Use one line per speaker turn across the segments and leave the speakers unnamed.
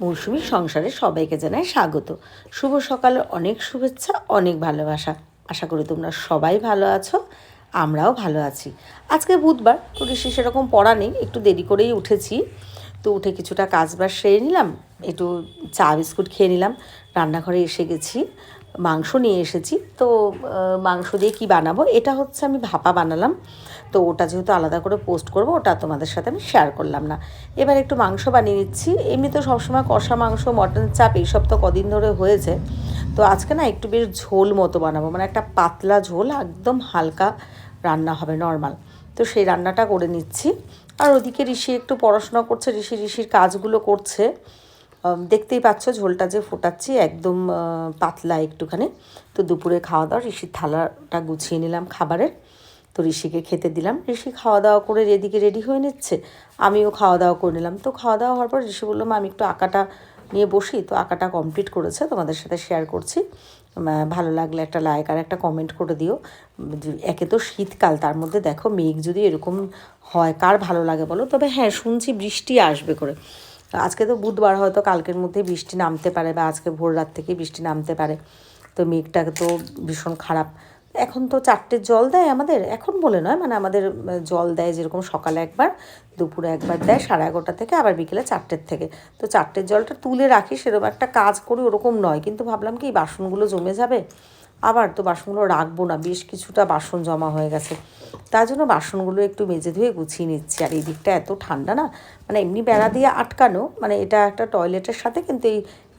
মৌসুমী সংসারে সবাইকে জানাই স্বাগত। শুভ সকালের অনেক শুভেচ্ছা, অনেক ভালোবাসা। আশা করি তোমরা সবাই ভালো আছো, আমরাও ভালো আছি। আজকে বুধবার, তো ঋষি সেরকম পড়া নেই, একটু দেরি করেই উঠেছি। তো উঠে কিছুটা কাজবাজ সেরে নিলাম, একটু চা বিস্কুট খেয়ে নিলাম। রান্নাঘরে এসে গেছি, মাংস নিয়ে এসেছি। তো মাংস দিয়ে কি বানাবো, এটা হচ্ছে আমি ভাপা বানালাম। তো ওটা যেহেতু আলাদা করে পোস্ট করব, ওটা তোমাদের সাথে আমি শেয়ার করলাম না। এবার একটু মাংস বানিয়ে নিচ্ছি। এমনি তো সবসময় কষা মাংস, মটন চাপ এইসব তো কদিন ধরে হয়েছে। তো আজকে না একটু বেশ ঝোল মতো বানাবো, মানে একটা পাতলা ঝোল, একদম হালকা রান্না হবে, নর্মাল। তো সেই রান্নাটা করে নিচ্ছি। আর ওদিকে ঋষি একটু পড়াশোনা করছে, ঋষির কাজগুলো করছে। দেখতেই পাচ্ছ ঝোলটা যে ফোটাচ্ছি, একদম পাতলা একটুখানি। তো দুপুরে খাওয়া দাওয়া, ঋষির থালাটা গুছিয়ে নিলাম খাবারের। তো ঋষিকে খেতে দিলাম। ঋষি খাওয়া দাওয়া করে এদিকে রেডি হয়ে নিচ্ছে, আমিও খাওয়া দাওয়া করে নিলাম। তো খাওয়া দাওয়া হওয়ার পর ঋষি বললো, মা আমি একটু আঁকাটা নিয়ে বসি। তো আঁকাটা কমপ্লিট করেছে, তোমাদের সাথে শেয়ার করছি। ভালো লাগলে একটা লাইক আর একটা কমেন্ট করে দিও। একে তো শীতকাল, তার মধ্যে দেখো মেঘ যদি এরকম হয়, কার ভালো লাগে বলো। তবে হ্যাঁ, শুনছি বৃষ্টি আসবে করে। আজকে তো বুধবার, হয়তো কালকের মধ্যে বৃষ্টি নামতে পারে, বা আজকে ভোর রাত থেকে বৃষ্টি নামতে পারে। তো মেঘটা তো ভীষণ খারাপ। এখন তো 4টের জল দেয় আমাদের, এখন বলে নয়, মানে আমাদের জল দেয় যেরকম সকালে একবার, দুপুরে একবার দেয় 11:30 থেকে, আবার বিকেলে 4টের থেকে। তো 4টের জলটা তুলে রাখি, সেরকম একটা কাজ করি ওরকম নয়, কিন্তু ভাবলাম কি বাসনগুলো জমে যাবে, আবার তো বাসনগুলো রাখবো না, বেশ কিছুটা বাসন জমা হয়ে গেছে। তার জন্য বাসনগুলো একটু মেজে ধুয়ে গুছিয়ে নিচ্ছি। আর এই দিকটা এত ঠান্ডা না, মানে এমনি বেড়া দিয়ে আটকানো, মানে এটা একটা টয়লেটের সাথে, কিন্তু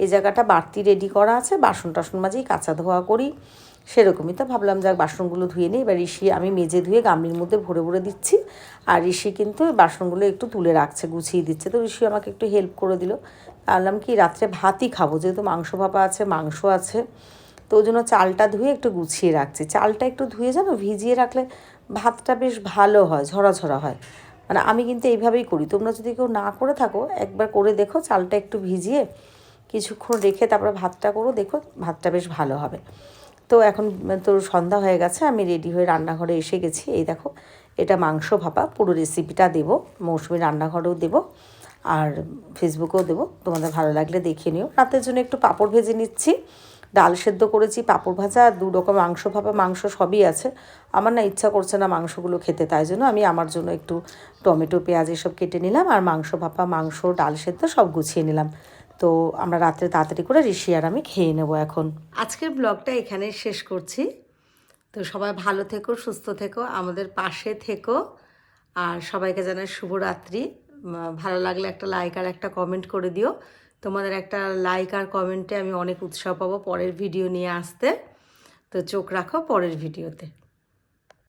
এই জায়গাটা বাড়তি রেডি করা আছে, বাসন টাসন মাঝেই কাঁচা ধোয়া করি সেরকমই। তো ভাবলাম যাক বাসনগুলো ধুয়ে নিই। এবার ঋষি, আমি মেজে ধুয়ে গামলির মধ্যে ভরে ভরে দিচ্ছি, আর ঋষি কিন্তু বাসনগুলো একটু তুলে রাখছে, গুছিয়ে দিচ্ছে। তো ঋষি আমাকে একটু হেল্প করে দিল। ভাবলাম কি রাত্রে ভাতই খাবো, যেহেতু মাংস ভাপা আছে, মাংস আছে। তো ওই জন্য চালটা ধুয়ে একটু গুছিয়ে রাখছি। চালটা একটু ধুয়ে জানো ভিজিয়ে রাখলে ভাতটা বেশ ভালো হয়, ঝরা হয়। মানে আমি কিন্তু এইভাবেই করি, তোমরা যদি কেউ না করে থাকো একবার করে দেখো, চালটা একটু ভিজিয়ে কিছুক্ষণ রেখে তারপরে ভাতটা করো, দেখো ভাতটা বেশ ভালো হবে। তো এখন তো সন্ধ্যা হয়ে গেছে, আমি রেডি হয়ে রান্নাঘরে এসে গেছি। এই দেখো, এটা মাংস ভাপা, পুরো রেসিপিটা দেবো, মৌসুমী রান্নাঘরেও দেবো, আর ফেসবুকেও দেবো, তোমাদের ভালো লাগলে দেখে নিও। রাতের জন্য একটু পাঁপড় ভেজে নিচ্ছি, ডাল সেদ্ধ করেছি, পাঁপড় ভাজা, আর 2 রকম মাংস ভাপা, মাংস সবই আছে। আমার না ইচ্ছা করছে না মাংসগুলো খেতে, তাই জন্য আমি আমার জন্য একটু টমেটো, পেঁয়াজ এসব কেটে নিলাম, আর মাংস ভাপা, মাংস, ডাল সেদ্ধ সব গুছিয়ে নিলাম। তো আমরা রাত্রে তাড়াতাড়ি করে ঋষি আর আমি খেয়ে নেবো এখন। আজকের ব্লগটা এখানেই শেষ করছি। তো সবাই ভালো থেকো, সুস্থ থেকো, আমাদের পাশে থেকো, আর সবাইকে জানাই শুভরাত্রি। ভালো লাগলে একটা লাইক আর একটা কমেন্ট করে দিও। তোমাদের একটা লাইক আর কমেন্টে আমি অনেক উৎসাহ পাবো পরের ভিডিও নিয়ে আসতে। তো চোখ রাখো পরের ভিডিওতে।